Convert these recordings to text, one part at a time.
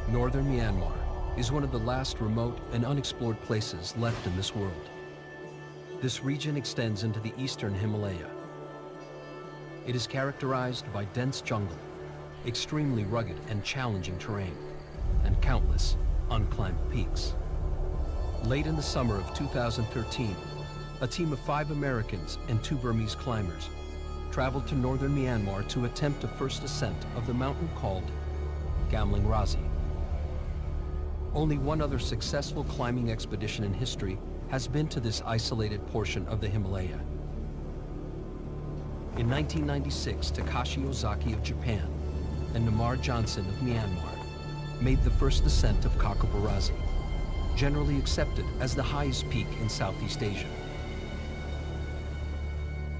Northern Myanmar is one of the last remote and unexplored places left in this world. This region extends into the eastern Himalaya. It is characterized by dense jungle, extremely rugged and challenging terrain, and countless unclimbed peaks. Late in the summer of 2013, a team of 5 Americans and 2 Burmese climbers traveled to northern Myanmar to attempt a first ascent of the mountain called Gamling Razi. Only one other successful climbing expedition in history has been to this isolated portion of the Himalaya. In 1996, Takashi Ozaki of Japan and Namar Johnson of Myanmar made the first ascent of Kakabo Razi, generally accepted as the highest peak in Southeast Asia.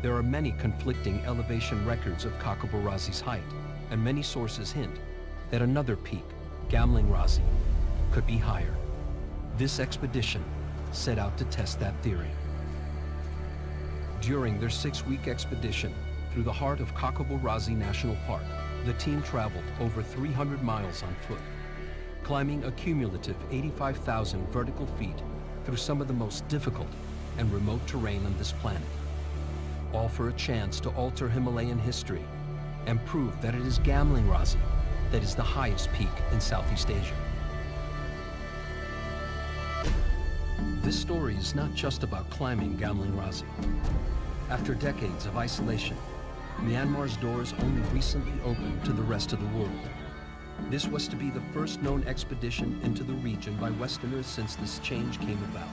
There are many conflicting elevation records of Kakabo Razi's height, and many sources hint that another peak, Gamling Razi, could be higher. This expedition set out to test that theory. During their 6-week expedition through the heart of Kakabo Razi National Park, the team traveled over 300 miles on foot, climbing a cumulative 85,000 vertical feet through some of the most difficult and remote terrain on this planet, all for a chance to alter Himalayan history and prove that it is Gamling Razi that is the highest peak in Southeast Asia. This story is not just about climbing Gamling Razi. After decades of isolation, Myanmar's doors only recently opened to the rest of the world. This was to be the first known expedition into the region by Westerners since this change came about.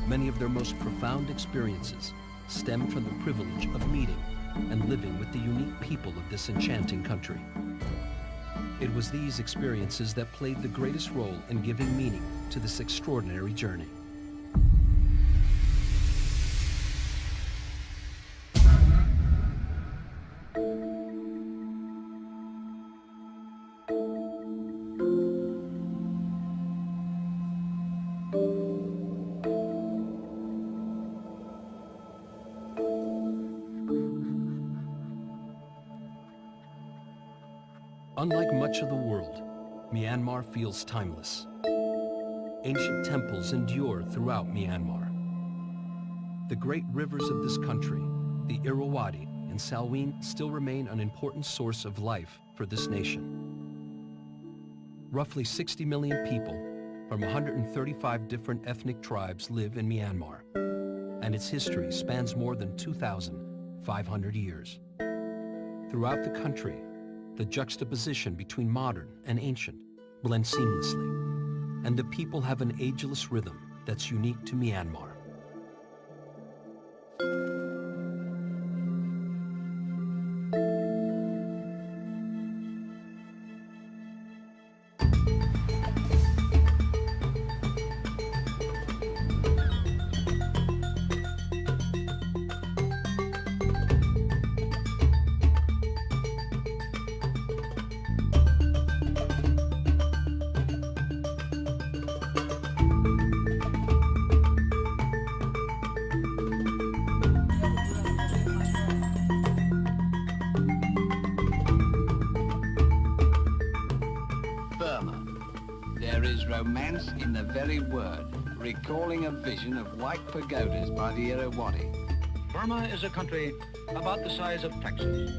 Many of their most profound experiences stem from the privilege of meeting and living with the unique people of this enchanting country. It was these experiences that played the greatest role in giving meaning to this extraordinary journey. Unlike much of the world, Myanmar feels timeless. Ancient temples endure throughout Myanmar. The great rivers of this country, the Irrawaddy and Salween, still remain an important source of life for this nation. Roughly 60 million people from 135 different ethnic tribes live in Myanmar, and its history spans more than 2,500 years. Throughout the country, the juxtaposition between modern and ancient blend seamlessly, and the people have an ageless rhythm that's unique to Myanmar. There is romance in the very word, recalling a vision of white pagodas by the Irrawaddy. Burma is a country about the size of Texas,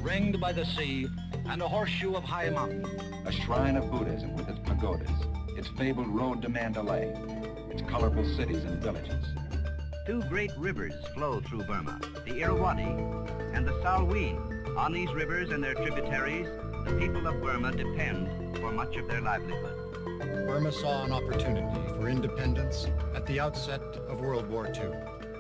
ringed by the sea and a horseshoe of high mountains. A shrine of Buddhism with its pagodas, its fabled road to Mandalay, its colorful cities and villages. 2 great rivers flow through Burma, the Irrawaddy and the Salween. On these rivers and their tributaries, the people of Burma depend for much of their livelihood. Burma saw an opportunity for independence at the outset of World War II.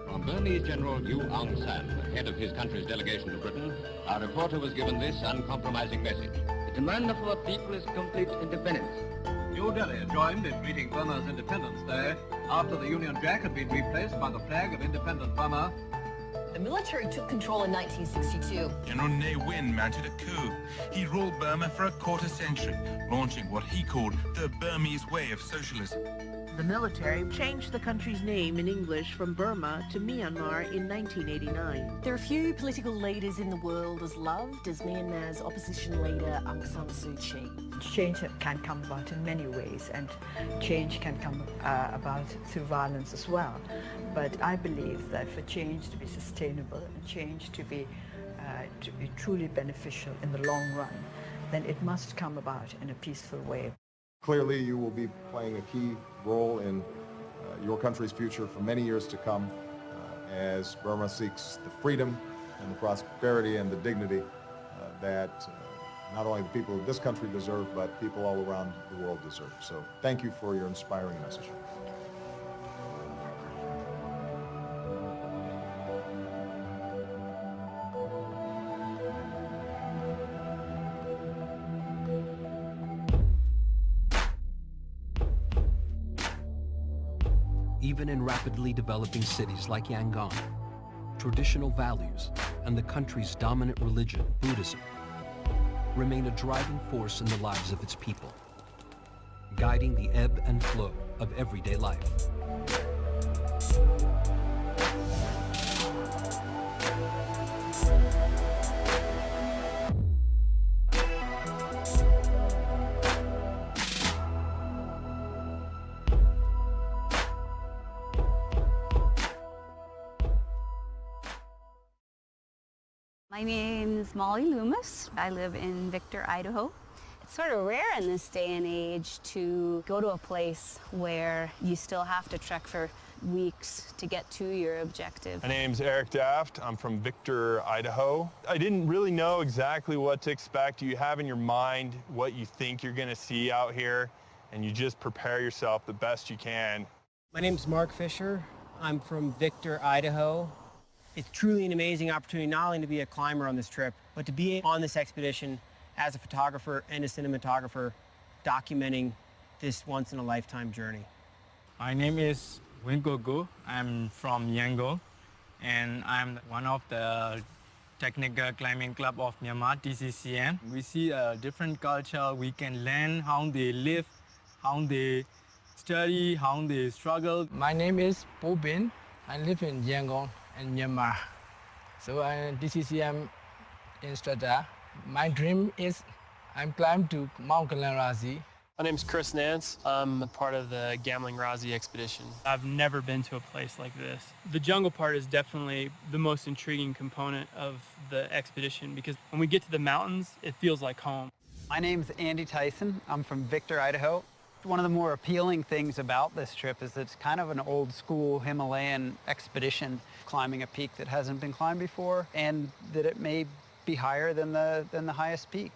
From Burmese General Yu Aung San, head of his country's delegation to Britain, our reporter was given this uncompromising message. The demand of our people is complete independence. New Delhi joined in greeting Burma's Independence Day after the Union Jack had been replaced by the flag of independent Burma. The military took control in 1962. General Ne Win mounted a coup. He ruled Burma for a quarter century, launching what he called the Burmese way of socialism. The military changed the country's name in English from Burma to Myanmar in 1989. There are few political leaders in the world as loved as Myanmar's opposition leader Aung San Suu Kyi. Change can come about in many ways, and change can come about through violence as well. But I believe that for change to be sustainable and change to be truly beneficial in the long run, then it must come about in a peaceful way. Clearly, you will be playing a key role in your country's future for many years to come as Burma seeks the freedom and the prosperity and the dignity that not only the people of this country deserve, but people all around the world deserve. So thank you for your inspiring message. Even in rapidly developing cities like Yangon, traditional values and the country's dominant religion, Buddhism, remain a driving force in the lives of its people, guiding the ebb and flow of everyday life. My name's Molly Loomis. I live in Victor, Idaho. It's sort of rare in this day and age to go to a place where you still have to trek for weeks to get to your objective. My name's Eric Daft. I'm from Victor, Idaho. I didn't really know exactly what to expect. You have in your mind what you think you're going to see out here, and you just prepare yourself the best you can. My name's Mark Fisher. I'm from Victor, Idaho. It's truly an amazing opportunity not only to be a climber on this trip, but to be on this expedition as a photographer and a cinematographer documenting this once-in-a-lifetime journey. My name is Wingogo. I'm from Yangon, and I'm one of the Technical Climbing Club of Myanmar, TCCM. We see a different culture. We can learn how they live, how they study, how they struggle. My name is Po Bin. I live in Yangon in Myanmar. So I'm a DCCM instructor. My dream is I'm climb to Mount Kalanrazi. My name's Chris Nance. I'm a part of the Gambling Razi expedition. I've never been to a place like this. The jungle part is definitely the most intriguing component of the expedition because when we get to the mountains, it feels like home. My name's Andy Tyson. I'm from Victor, Idaho. One of the more appealing things about this trip is that it's kind of an old school Himalayan expedition, climbing a peak that hasn't been climbed before, and that it may be higher than the highest peak.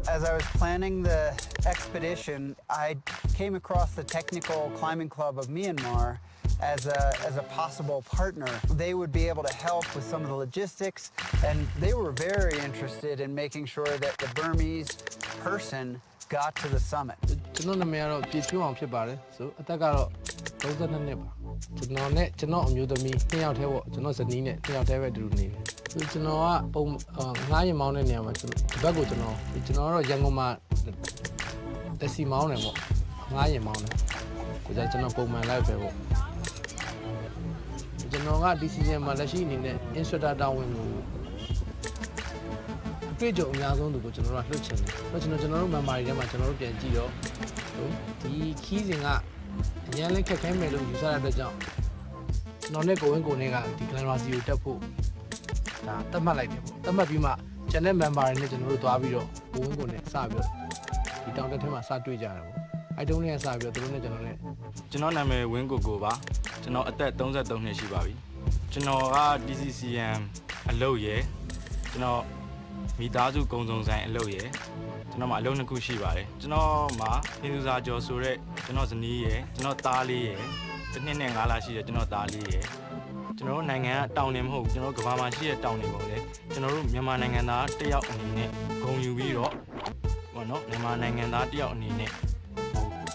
As I was planning the expedition, I came across the Technical Climbing Club of Myanmar as a possible partner. They would be able to help with some of the logistics, and they were very interested in making sure that the Burmese person got to the summit. ကျွန်တော်နာမည်ကတော့ပြည့်ဖြိုးအောင်ဖြစ်ပါတယ်ဆိုအသက်ကတော့32နှစ်ပါကျွန်တော်နဲ့ကျွန်တော်အမျိုးသမီး2ယောက်တည်းပေါ့ကျွန်တော်ဇနီးနဲ့2ယောက်တည်းပဲတူတူနေတယ်ဆိုကျွန်တော်ကပုံငားရင်မောင်းတဲ့နေရာမှာကျွန်တော်ဒီဘက်ကိုကျွန်တော်ကတော့ရန်ကုန်မှာတက်စီမောင်းတယ်ပေါ့ငားရင်မောင်းတယ်ကိုကြကျွန်တော်ပုံမှန်လိုက်ပဲပေါ့ကျွန်တော်က DCCM မှာလက်ရှိအနေနဲ့ instructor တာဝန်ကိုတွေ့ကြုံအများဆုံးသူကိုကျွန်တော်တို့ကလှုပ်ချင်တယ်။ကျွန်တော်တို့ memory ထဲမှာကျွန်တော်တို့ပြန်ကြည့်တော့ဒီခီးစဉ်ကအရင်လည်းခက်ခဲမယ်လို့ယူဆရတဲ့အတွက်ကြောင့်ကျွန်တော်နဲ့ကိုဝင်းကိုနဲ့ကဒီ Kalanrazi ကိုတက်ဖို့ဒါသတ်မှတ်လိုက်တယ်ပေါ့။သတ်မှတ်ပြီးမှ channel member တွေနဲ့ကျွန်တော်တို့သွားပြီးတော့ကိုဝင်းကိုနဲ့စပြီးတော့ဒီတောင်တက်ထဲမှာစတွေ့ကြတယ်ပေါ့။အဲ့တုန်းကစပြီးတော့သူတို့နဲ့ကျွန်တော်နာမည်ဝင်းကိုကိုပါ။ကျွန်တော်အသက်33နှစ်ရှိပါပြီ။ကျွန်တော်က DCCM အလုပ်ရယ်ကျွန်တော်မိသားစုကုံစုံဆိုင်အလုပ်ရယ်ကျွန်တော်မှာအလုပ်နှစ်ခုရှိပါတယ်ကျွန်တော်မှာဟင်းသူစာကျော်ဆိုတဲ့ကျွန်တော်ဇနီးရယ်ကျွန်တော်သားလေးရယ်တစ်နှစ်နဲ့5လရှိတဲ့ကျွန်တော်သားလေးရယ်ကျွန်တော်တို့နိုင်ငံကတောင်နေမဟုတ်ကျွန်တော်ကမ္ဘာမှာရှိတဲ့တောင်နေပေါ့လေကျွန်တော်တို့မြန်မာနိုင်ငံသားတစ်ယောက်အနေနဲ့ဂုဏ်ယူပြီးတော့ဟောနော်မြန်မာနိုင်ငံသားတစ်ယောက်အနေနဲ့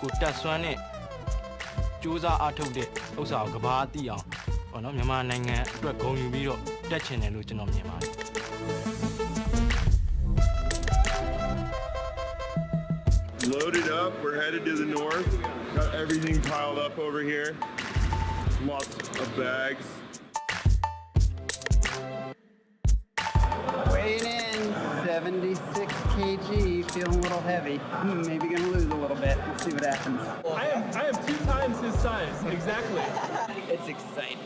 ကိုတက်ဆွမ်းနဲ့စူးစမ်းအားထုတ်တဲ့ဥစ္စာကိုကမ္ဘာသိအောင်ဟောနော်မြန်မာနိုင်ငံအတွက်ဂုဏ်ယူပြီးတော့တက်ချင်တယ်လို့ကျွန်တော်မြင်ပါတယ် Loaded up, we're headed to the north. Got everything piled up over here. Lots of bags. Weighing in, 76 kg, feeling a little heavy. Maybe gonna lose a little bit. We'll see what happens. I am 2 times his size, exactly. It's exciting.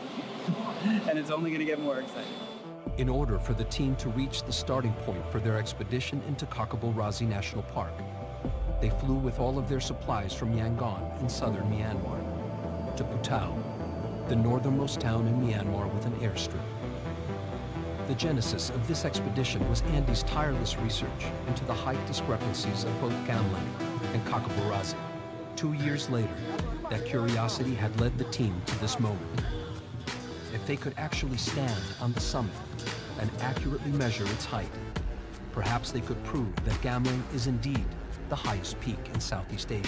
And it's only gonna get more exciting. In order for the team to reach the starting point for their expedition into Kakabo Razi National Park, they flew with all of their supplies from Yangon in southern Myanmar to Putao, the northernmost town in Myanmar with an airstrip. The genesis of this expedition was Andy's tireless research into the height discrepancies of both Gamling and Kakabo Razi. 2 years later, that curiosity had led the team to this moment. If they could actually stand on the summit and accurately measure its height, perhaps they could prove that Gamling is indeed the highest peak in Southeast Asia.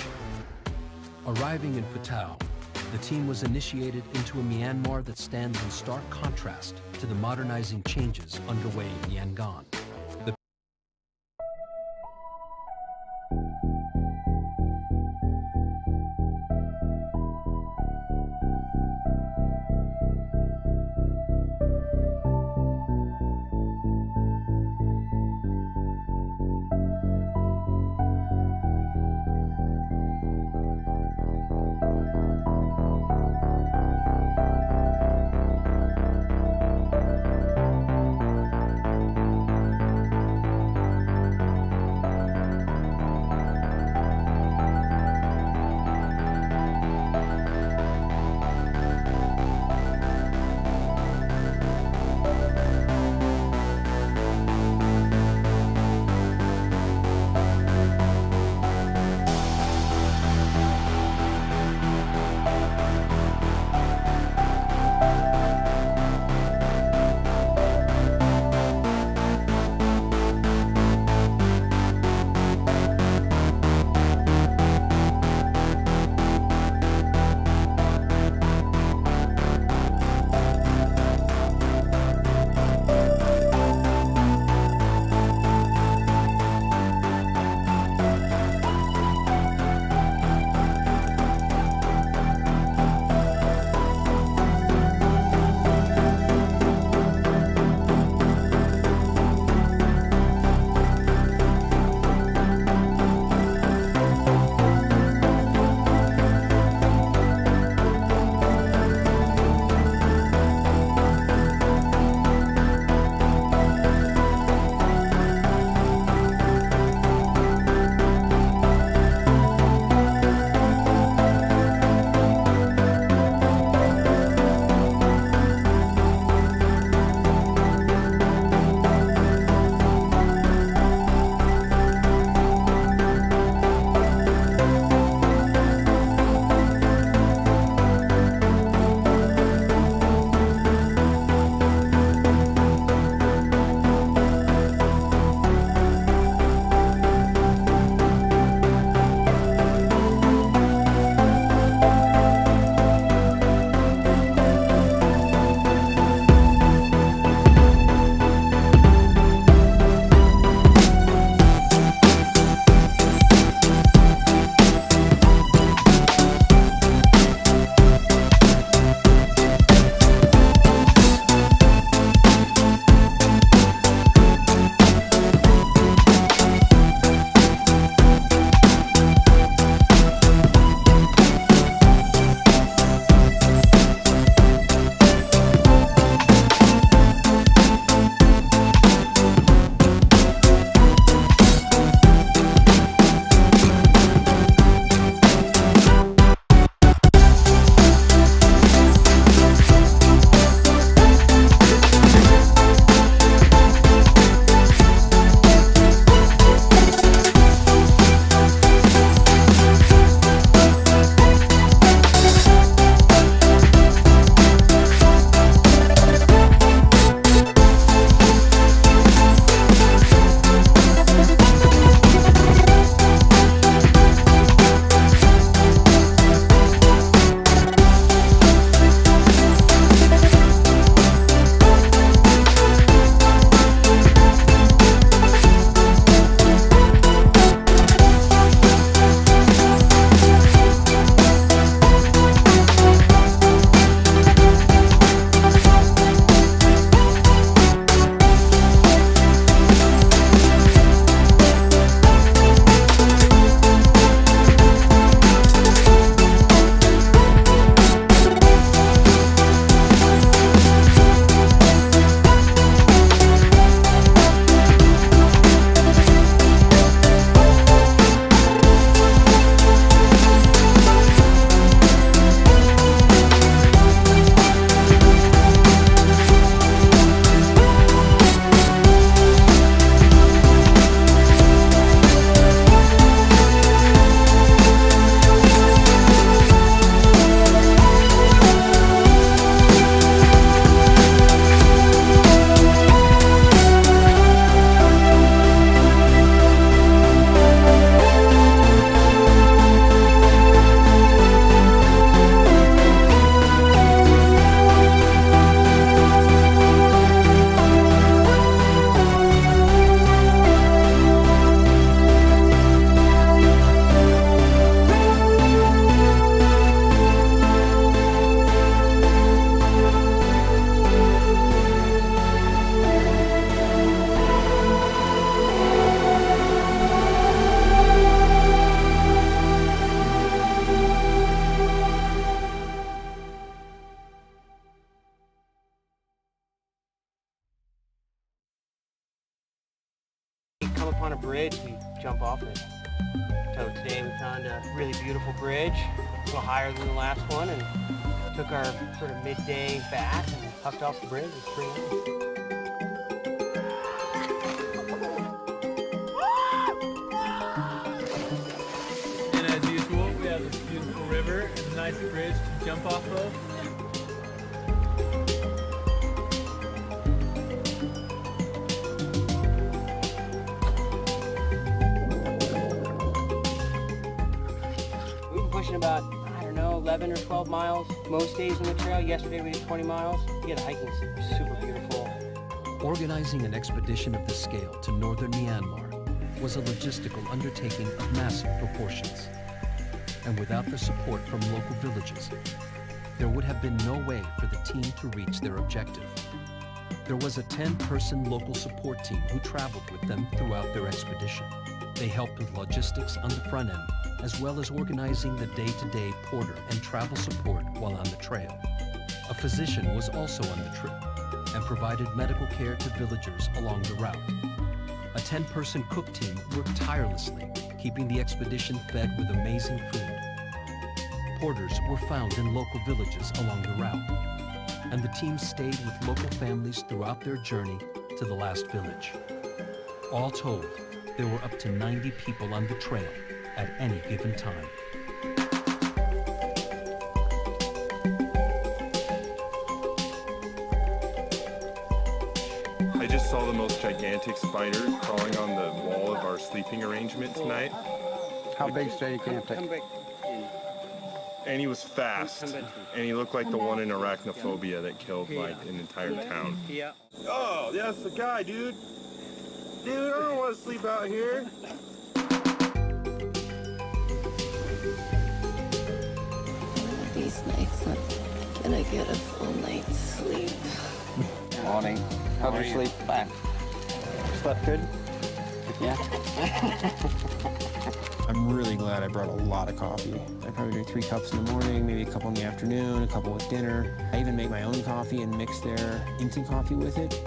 Arriving in Putao, the team was initiated into a Myanmar that stands in stark contrast to the modernizing changes underway in Yangon. upon a bridge, we jump off it. So today we found a really beautiful bridge, a little higher than the last one, and took our sort of midday bath and puffed off the bridge. It's pretty nice. And as usual, we have this beautiful river and a nice bridge to jump off of. About, I don't know, 11 or 12 miles most days on the trail. Yesterday we did 20 miles. Yeah, the hiking is super beautiful. Organizing an expedition of this scale to northern Myanmar was a logistical undertaking of massive proportions. And without the support from local villages, there would have been no way for the team to reach their objective. There was a 10-person local support team who traveled with them throughout their expedition. They helped with logistics on the front end, as well as organizing the day-to-day porter and travel support while on the trail. A physician was also on the trip and provided medical care to villagers along the route. A 10-person cook team worked tirelessly, keeping the expedition fed with amazing food. Porters were found in local villages along the route, and the team stayed with local families throughout their journey to the last village. All told, there were up to 90 people on the trail at any given time. I just saw the most gigantic spider crawling on the wall of our sleeping arrangement tonight. How big gigantic? And he was fast, and he looked like the one in Arachnophobia that killed like an entire town. Yeah. Oh, that's the guy, dude. Dude, I don't want to sleep out here. These nights I'm gonna get a full night's sleep. Morning. How'd you sleep? Fine. Slept good? Yeah. I'm really glad I brought a lot of coffee. I probably drink 3 cups in the morning, maybe a couple in the afternoon, a couple with dinner. I even make my own coffee and mix their instant coffee with it.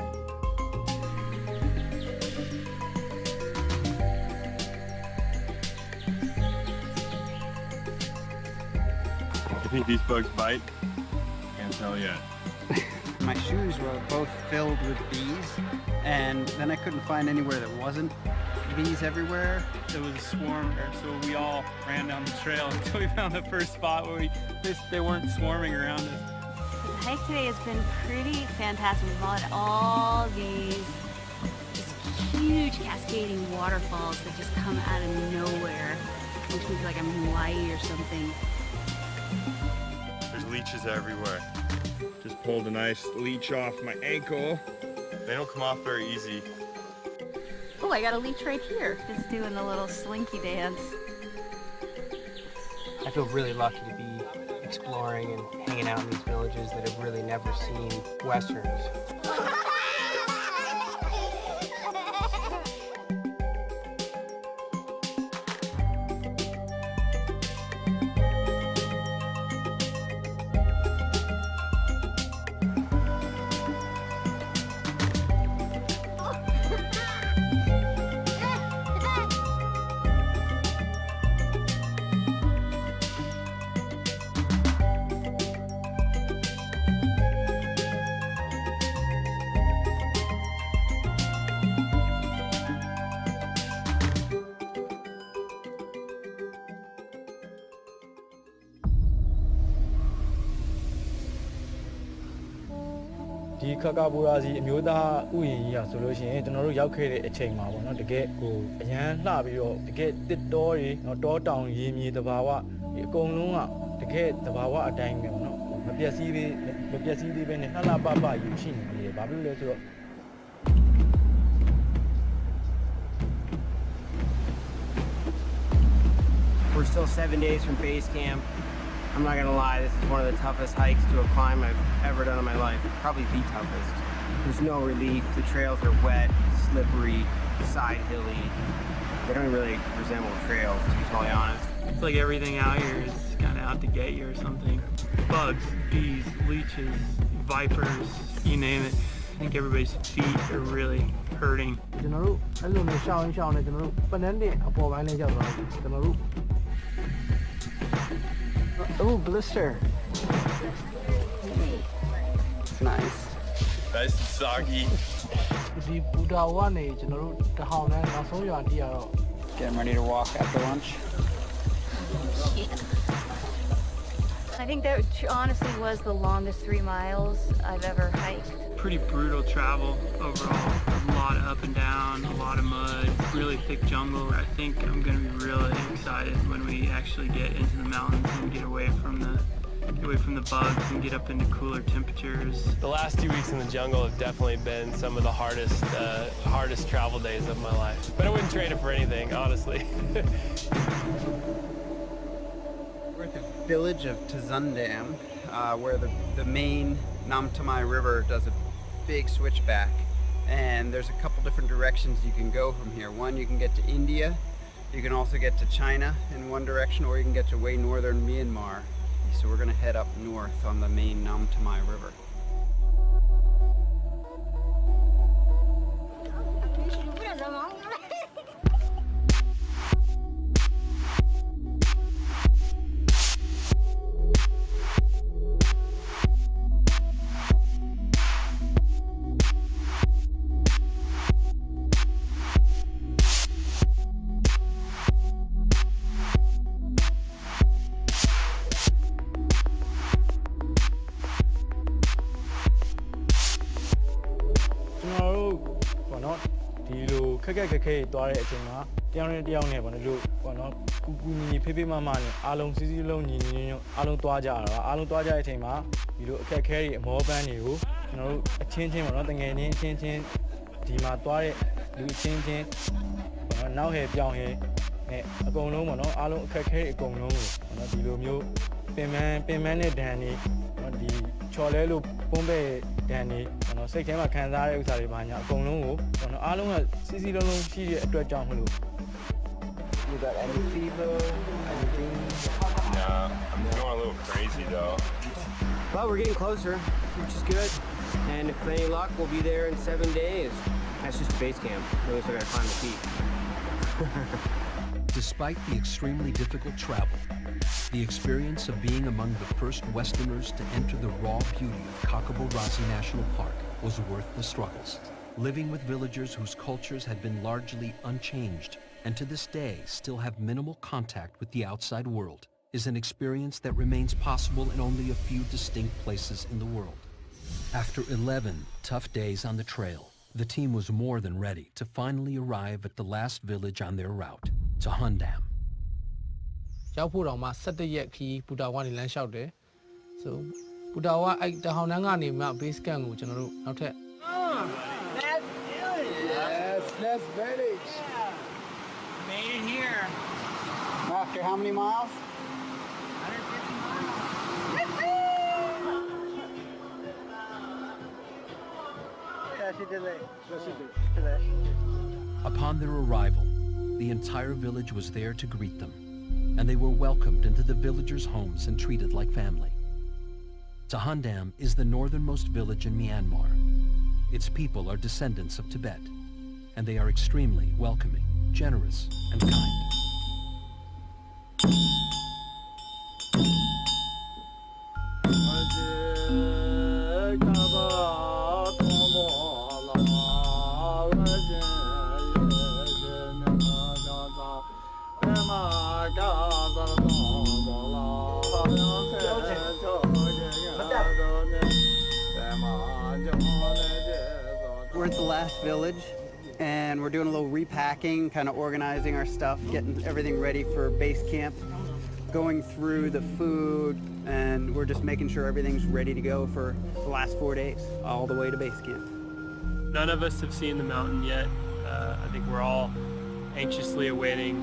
I think these bugs bite. Can't tell yet. My shoes were both filled with bees, and then I couldn't find anywhere that wasn't. Bees everywhere. There was a swarm there, so we all ran down the trail until we found the first spot where they weren't swarming around us. The hike today has been pretty fantastic. We've followed all these just huge cascading waterfalls that just come out of nowhere. Makes me feel like I'm in Hawaii or something. There's leeches everywhere. Just pulled a nice leech off my ankle. They don't come off very easy. Oh, I got a leech right here. Just doing a little slinky dance. I feel really lucky to be exploring and hanging out in these villages that have really never seen Westerns.ဒီခက်ကဘူရာစီအမျိုးသားဥယျာဉ်ကြီးอ่ะဆိုလို့ရှိရင်ကျွန်တော်တို့ရောက်ခဲ့တဲ့အချိန်မှာပေါ့နော်တကယ်ဟိုအရန်လှပြီးတော့တကယ်တစ်တောတွေเนาะတောတောင်ရေမြေတဘာဝဒီအကုန်လုံးကတကယ်တဘာဝအတိုင်းပဲပေါ့နော်မပျက်စီးသေးပဲနဲ့လှလှပပယူရှိနေတယ်ဘာဖြစ်လို့လဲဆိုတော့ We're still 7 days from base camp. I'm not gonna lie, this is one of the toughest hikes to a climb I've ever done in my life. Probably the toughest. There's no relief. The trails are wet, slippery, side hilly. They don't really resemble trails, to be totally honest. It's like everything out here is kind of out to get you or something. Bugs, bees, leeches, vipers, you name it. think everybody's feet are really hurting. ကျွန်တော်တို့အဲ့လိုမျိုးရှောင်းရှောင်းနေကျွန်တော်တို့ပနန်းတင်အပေါ်ပိုင်းလေးရောက်သွားပြီကျွန်တော်တို့ Oh, blister. It's nice. Nice and soggy. ဒီဘူတာဝကနေကျွန်တော်တို့တဟောင်းနဲ့နောက်ဆုံးရွာတိရတော့ Getting ready to walk after lunch. I think that honestly was the longest 3 miles I've ever hiked. Pretty brutal travel overall. A lot of up and down, a lot of mud, really thick jungle. I think I'm going to be really excited when we actually get into the mountains and get away from the bugs and get up into cooler temperatures. The last 2 weeks in the jungle have definitely been some of the hardest travel days of my life. But I wouldn't trade it for anything, honestly. We're at the village of Tazundam, where the main Nam Tamai River does a big switchback. And there's a couple different directions you can go from here. One, you can get to India. You can also get to China in one direction, or you can get to way northern Myanmar. So we're going to head up north on the main Nam Tamai River. Khek khek khek သွားတဲ့အချိန်မှာတယောက်နဲ့တယောက်နဲ့ပေါ့နော်လို့ပေါ့နော်ကူကူညီဖေးဖေးမမနဲ့အားလုံးစီးစီးလုံးညီညီညွတ်အားလုံးသွားကြတာပါအားလုံးသွားကြတဲ့အချိန်မှာဒီလိုအခက်ခဲတွေအမောပန်းတွေကိုကျွန်တော်တို့အချင်းချင်းပေါ့နော်တငယ်ချင်းအချင်းချင်းဒီမှာသွားတဲ့လူအချင်းချင်းပေါ့နော်နောက်ဟဲပြောင်းဟဲနဲ့အကုန်လုံးပေါ့နော်အားလုံးအခက်ခဲတွေအကုန်လုံးကိုပေါ့နော်ဒီလိုမျိုးပင်မနဲ့ဒဏ်တွေပေါ့ဒီချော်လဲလို့ပုံးပဲဒဏ်တွေပေါ့နော်စိတ်ထဲမှာခံစားရတဲ့ဥစ္စာတွေပါညာအကုန်လုံးကိုပေါ့နော်အားလုံးကစီးစီးလုံးလုံးရှိတဲ့အတွက်ကြောင့်မလို့ You got any fever? Anything? Nah, I'm going a little crazy though. Well, we're getting closer, which is good. And if any luck, we'll be there in 7 days. That's just a base camp. Really, so I gotta climb the peak. Despite the extremely difficult travel, the experience of being among the first Westerners to enter the raw beauty of Kakabo-Razi National Park was worth the struggles. Living with villagers whose cultures had been largely unchanged and to this day still have minimal contact with the outside world is an experience that remains possible in only a few distinct places in the world. After 11 tough days on the trail, the team was more than ready to finally arrive at the last village on their route, to Hundam. ရောက်ဖို့တော့မှ17ရက်ခီးပူတာဝါနေလမ်းလျှောက်တယ်ဆိုပူတာဝါအဲ့တဟောင်းနန်းကနေမှ base camp ကိုကျွန်တော်တို့နောက်ထပ် That's village. Yes, that's village. Made it here. After how many miles? 150 miles. Upon their arrival, the entire village was there to greet them, and they were welcomed into the villagers' homes and treated like family. Tahandam is the northernmost village in Myanmar. Its people are descendants of Tibet, and they are extremely welcoming, generous, and kind. We're at the last village, and we're doing a little repacking, kind of organizing our stuff, getting everything ready for base camp, going through the food, and we're just making sure everything's ready to go for the last 4 days, all the way to base camp. None of us have seen the mountain yet. I think we're all anxiously awaiting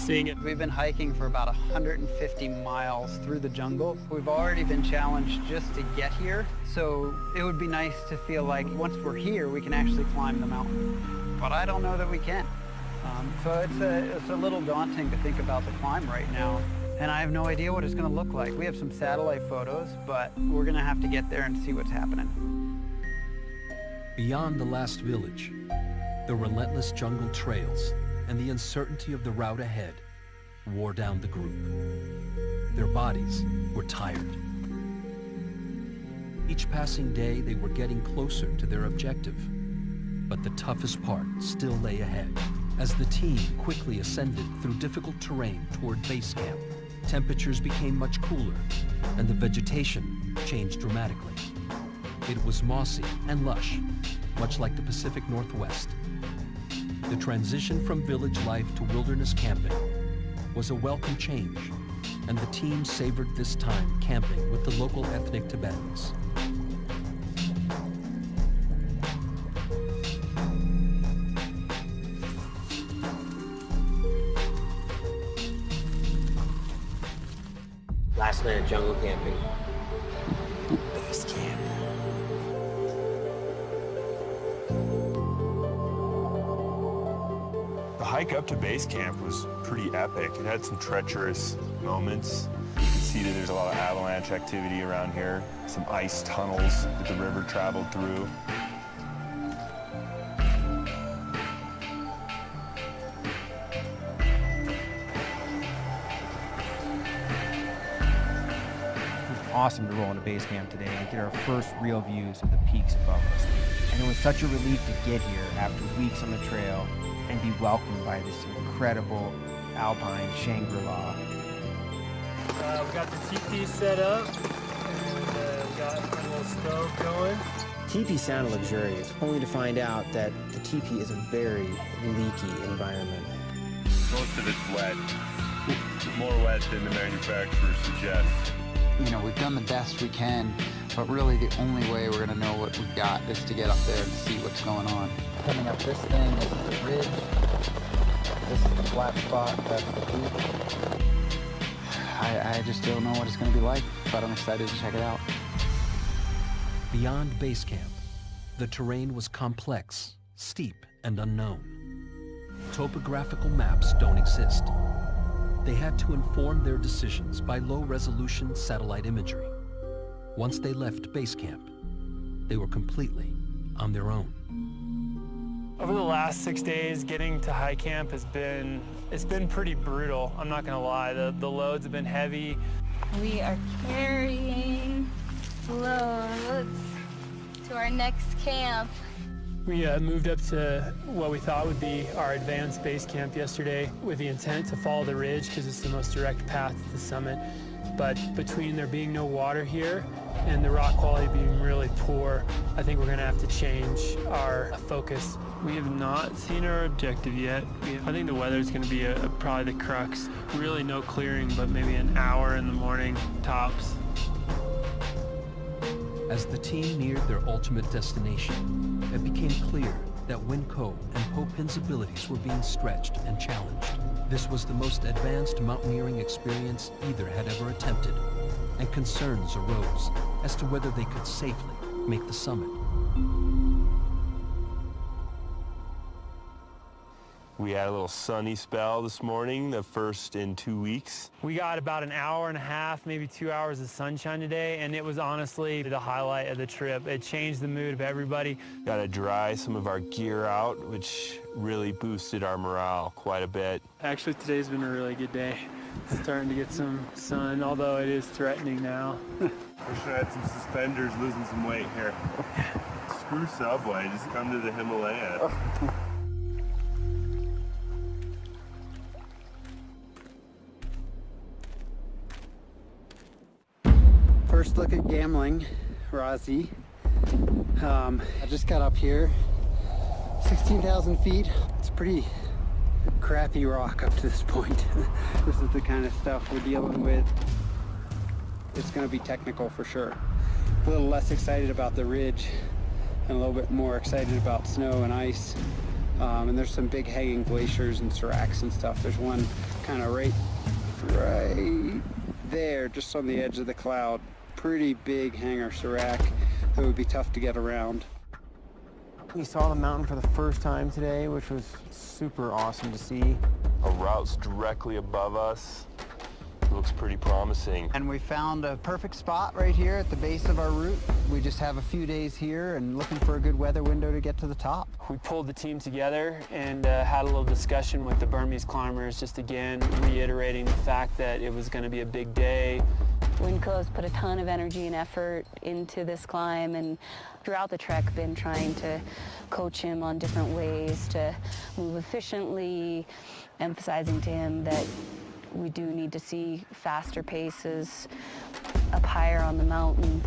seeing it. We've been hiking for about 150 miles through the jungle. We've already been challenged just to get here, so it would be nice to feel like once we're here, we can actually climb the mountain. But I don't know that we can. So it's a little daunting to think about the climb right now. And I have no idea what it's going to look like. We have some satellite photos, but we're going to have to get there and see what's happening. Beyond the last village, the relentless jungle trails and the uncertainty of the route ahead wore down the group. Their bodies were tired. Each passing day, they were getting closer to their objective. But the toughest part still lay ahead. As the team quickly ascended through difficult terrain toward base camp, temperatures became much cooler, and the vegetation changed dramatically. It was mossy and lush, much like the Pacific Northwest. The transition from village life to wilderness camping was a welcome change, and the team savored this time camping with the local ethnic Tibetans. Last night at jungle camping. Base camp. The hike up to base camp was pretty epic. It had some treacherous moments. You can see that there's a lot of avalanche activity around here, some ice tunnels that the river traveled through. Awesome to roll into base camp today and get our first real views of the peaks above us. And it was such a relief to get here after weeks on the trail and be welcomed by this incredible alpine Shangri-La. We got the teepee set up, and we got a little stove going. Teepee sounded luxurious, only to find out that the teepee is a very leaky environment. Most of it's wet, more wet than the manufacturer suggests. You know, we've done the best we can, but really the only way we're going to know what we've got is to get up there and see what's going on. Coming up this thing, this is the ridge, this is the flat spot, that's the peak. I just don't know what it's going to be like, but I'm excited to check it out. Beyond base camp, the terrain was complex, steep, and unknown. Topographical maps don't exist. They had to inform their decisions by low-resolution satellite imagery. Once they left base camp, they were completely on their own. Over the last 6 days, getting to high camp it's been pretty brutal. I'm not gonna lie, the loads have been heavy. We are carrying loads to our next camp. We moved up to what we thought would be our advanced base camp yesterday with the intent to follow the ridge because it's the most direct path to the summit. But between there being no water here and the rock quality being really poor, I think we're going to have to change our focus. We have not seen our objective yet. I think the weather is going to be probably the crux. Really no clearing, but maybe an hour in the morning tops. As the team neared their ultimate destination, it became clear that Win Co and Ho Pin's abilities were being stretched and challenged. This was the most advanced mountaineering experience either had ever attempted, and concerns arose as to whether they could safely make the summit. We had a little sunny spell this morning, the first in 2 weeks. We got about an hour and a half, maybe 2 hours of sunshine today, and it was honestly the highlight of the trip. It changed the mood of everybody. Got to dry some of our gear out, which really boosted our morale quite a bit. Actually, today's been a really good day. Starting to get some sun, although it is threatening now. Wish I had some suspenders, losing some weight here. Screw Subway, just come to the Himalayas. First look at Gamling, Razi. I just got up here, 16,000 feet. It's pretty crappy rock up to this point. This is the kind of stuff we're dealing with. It's going to be technical for sure. A little less excited about the ridge and a little bit more excited about snow and ice. And there's some big hanging glaciers and seracs and stuff. There's one kind of right there, just on the edge of the cloud. Pretty big hanger serac that would be tough to get around. We saw the mountain for the first time today, which was super awesome to see. Our route's directly above us. looks pretty promising. And we found a perfect spot right here at the base of our route. We just have a few days here and looking for a good weather window to get to the top. We pulled the team together and had a little discussion with the Burmese climbers, just again reiterating the fact that it was going to be a big day. Winco's put a ton of energy and effort into this climb, and throughout the trek been trying to coach him on different ways to move efficiently, emphasizing to him that we do need to see faster paces up higher on the mountain.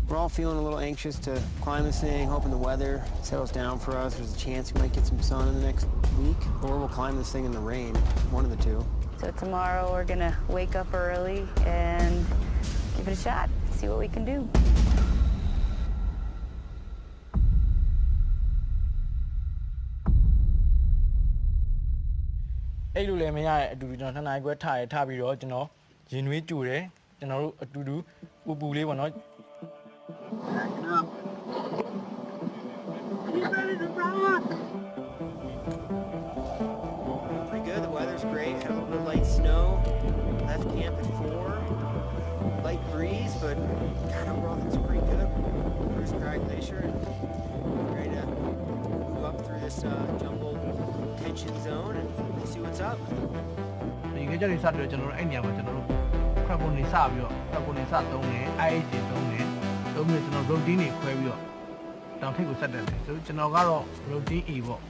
We're all feeling a little anxious to climb this thing, hoping the weather settles down for us. There's a chance we might get some sun in the next week, or we'll climb this thing in the rain, one of the two. So tomorrow we're gonna wake up early and give it a shot, see what we can do. Hey, you let me I do it on an I got tired, Tabby Road, you know. Genuine to it, you know, to do, who believe or not. Pretty good, the weather's great, had a little bit of light snow, left camp at 4, light breeze, but God, overall things are pretty good. Cruising Crag Glacier and ready to move up through this jungle tension zone and see what's up. You get your start to general any of the Craboni Savio, Craboni Satone, I don't know, routine, Quavio. Don't take a Saturday, so General routine evil.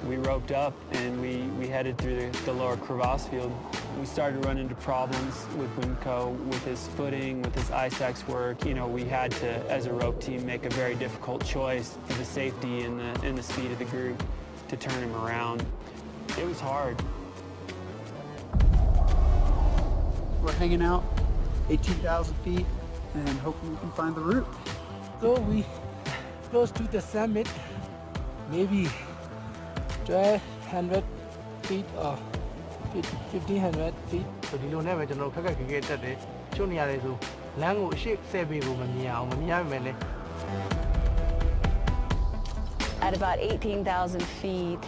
We roped up and we headed through the lower crevasse field. We started to run into problems with Winco, with his footing, with his ISACS work. You know, we had to, as a rope team, make a very difficult choice for the safety and the speed of the group to turn him around. It was hard. We're hanging out 18,000 feet and hoping we can find the route. So we close to the summit, maybe 1,200 feet or 1,500 feet. So we don't have a general get that day. Chunia to Lango ship Sebi Mamia. At about 18,000 feet,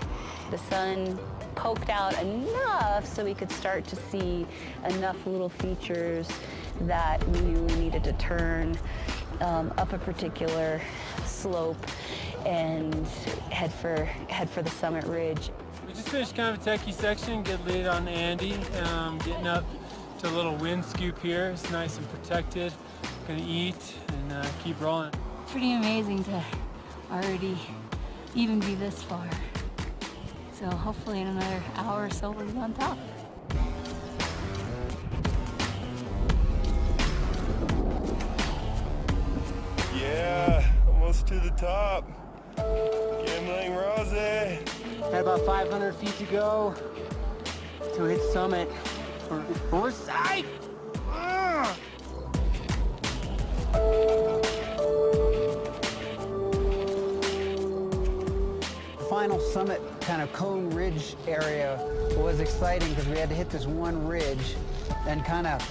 the sun poked out enough so we could start to see enough little features that we knew we needed to turn up a particular slope and head for the summit ridge. We just finished kind of a techie section, get lead on Andy, getting up to a little wind scoop here. It's nice and protected. Gonna eat and keep rolling. Pretty amazing to already even be this far. So hopefully in another hour or so we'll be on top. Yeah, almost to the top. Gambling Rose. Had about 500 feet to go to hit summit. We're psyched! Final summit kind of Cone Ridge area was exciting because we had to hit this one ridge and kind of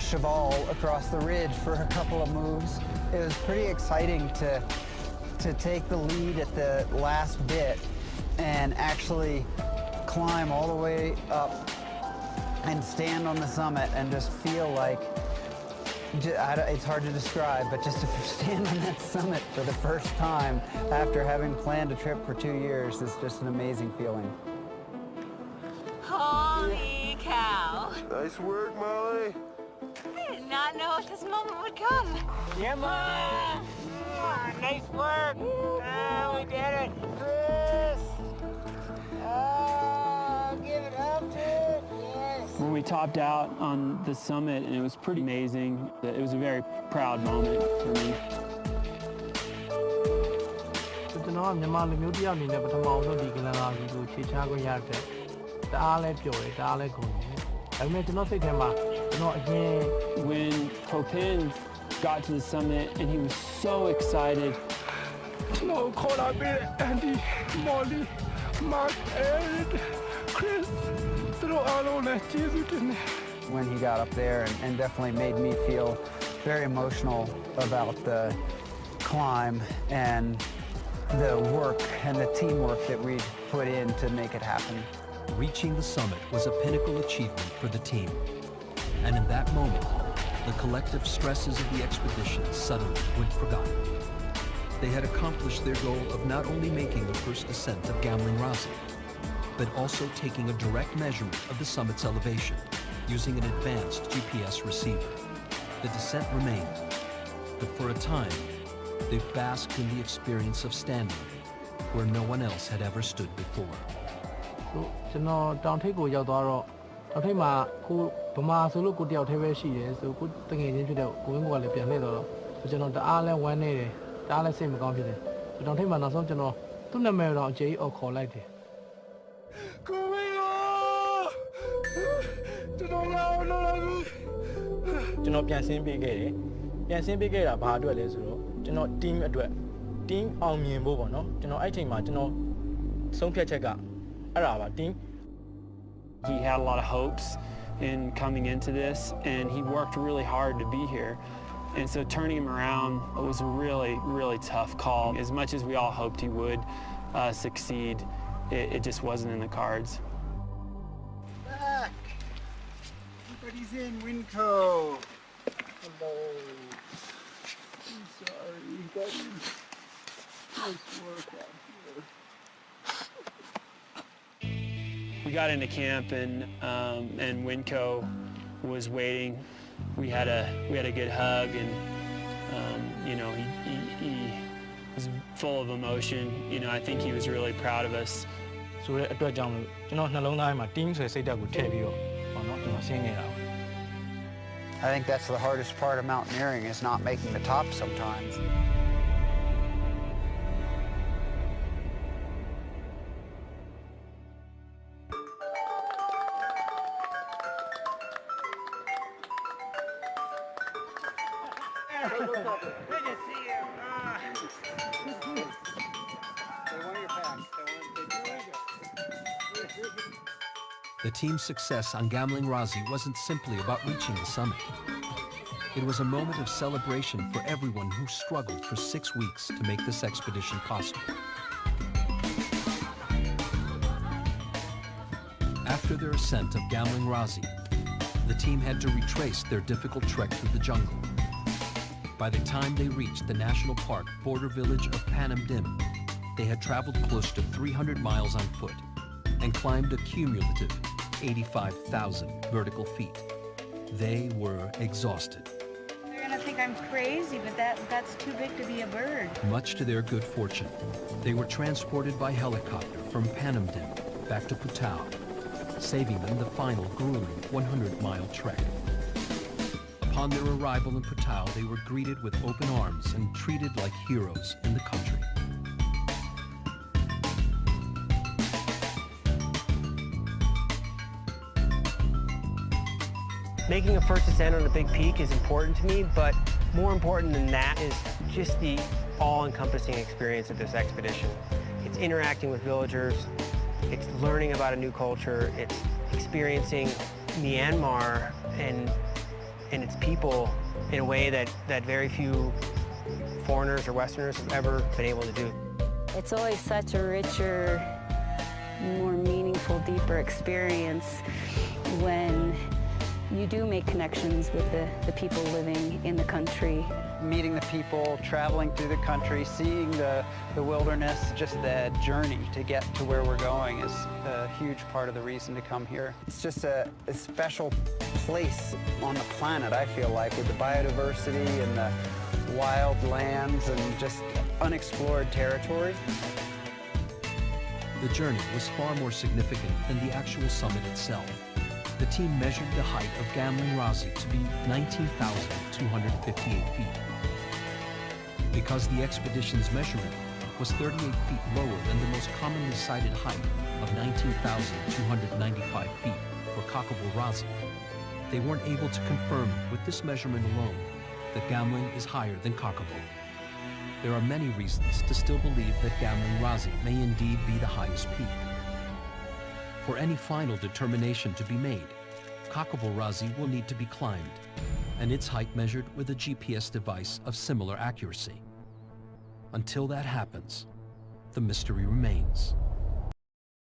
cheval across the ridge for a couple of moves. It was pretty exciting to take the lead at the last bit and actually climb all the way up and stand on the summit and just feel like, it's hard to describe, but just to stand on that summit for the first time after having planned a trip for 2 years is just an amazing feeling. Holy cow! Nice work, Molly. I did not know this moment would come. Yeah, Mom! Nice work! We did it! Chris! Give it up to it! Yes! When we topped out on the summit, and it was pretty amazing. It was a very proud moment for me. When Popin got to the summit and he was so excited. Andy, Molly, Mark, Aaron, Chris, when he got up there and definitely made me feel very emotional about the climb and the work and the teamwork that we put in to make it happen. Reaching the summit was a pinnacle achievement for the team. And in that moment, the collective stresses of the expedition suddenly went forgotten. They had accomplished their goal of not only making the first ascent of Gamling Razi, but also taking a direct measurement of the summit's elevation using an advanced GPS receiver. The descent remained, but for a time, they basked in the experience of standing where no one else had ever stood before. ကျွန်တော်တောင်ထိပ်ကိုရောက်သွားတော့တောင်ထိပ်မှာကိုဗမာဆိုလို့ကိုတယောက်တည်းပဲရှိတယ်ဆိုကိုတငယ်ချင်းဖြစ်တဲ့ကိုဝင်းကိုကလည်းပြန်လှည့်တော့ကျွန်တော်တအားလဲဝမ်းနေတယ်တအားလဲစိတ်မကောင်းဖြစ်တယ်တောင်ထိပ်မှာနောက်ဆုံးကျွန်တော်သူ့နာမည်တော့အကျေးအော်ခေါ်လိုက်တယ်ကိုဝင်းကျွန်တော်ပြန်ဆင်းပေးခဲ့တယ်ပြန်ဆင်းပေးခဲ့တာဘာအတွက်လဲဆိုတော့ကျွန်တော် team အတွက် team အောင်မြင်ဖို့ပေါ့နော်ကျွန်တော်အဲ့ချိန်မှာကျွန်တော်ဆုံးဖြတ်ချက်ကအဲ့ဒါပါ team He had a lot of hopes in coming into this, and he worked really hard to be here. And so turning him around was a really, really tough call. As much as we all hoped he would succeed, it just wasn't in the cards. Back! Everybody's in, Winco. Hello. I'm sorry, buddy. Nice work out here. We got into camp and Winco was waiting. We had a good hug, and you know he was full of emotion. You know, I think he was really proud of us. ဆိုတဲ့အတွက်ကြောင့်ကျွန်တော်နှလုံးသားထဲမှာ team ဆိုတဲ့စိတ်ဓာတ်ကိုထည့်ပြီးတော့ပေါ့နော်ကျွန်တော်ဆင်းနေတာ I think that's the hardest part of mountaineering is not making the top sometimes. The team's success on Gamling Razi wasn't simply about reaching the summit. It was a moment of celebration for everyone who struggled for 6 weeks to make this expedition possible. After their ascent of Gamling Razi, the team had to retrace their difficult trek through the jungle. By the time they reached the national park border village of Panam Dim, they had traveled close to 300 miles on foot and climbed a cumulative 85,000 vertical feet. They were exhausted. They're gonna think I'm crazy, but that's too big to be a bird. Much to their good fortune, they were transported by helicopter from Panam Dim back to Putao, saving them the final grueling 100-mile trek. Upon their arrival in Putao, they were greeted with open arms and treated like heroes in the country. Making a first ascent on a big peak is important to me, but more important than that is just the all-encompassing experience of this expedition. It's interacting with villagers, it's learning about a new culture, it's experiencing Myanmar and its people in a way that very few foreigners or Westerners have ever been able to do. It's always such a richer, more meaningful, deeper experience when you do make connections with the people living in the country. Meeting the people, traveling through the country, seeing the wilderness, just the journey to get to where we're going is a huge part of the reason to come here. It's just a special place on the planet, I feel like, with the biodiversity and the wild lands and just unexplored territory. The journey was far more significant than the actual summit itself. The team measured the height of Gamling Razi to be 19,258 feet. Because the expedition's measurement was 38 feet lower than the most commonly cited height of 19,295 feet for Kakabul Razi, they weren't able to confirm with this measurement alone that Gamling is higher than Kakabul. There are many reasons to still believe that Gamling Razi may indeed be the highest peak. For any final determination to be made, Kakabul Razi will need to be climbed, and its height measured with a GPS device of similar accuracy. Until that happens, the mystery remains.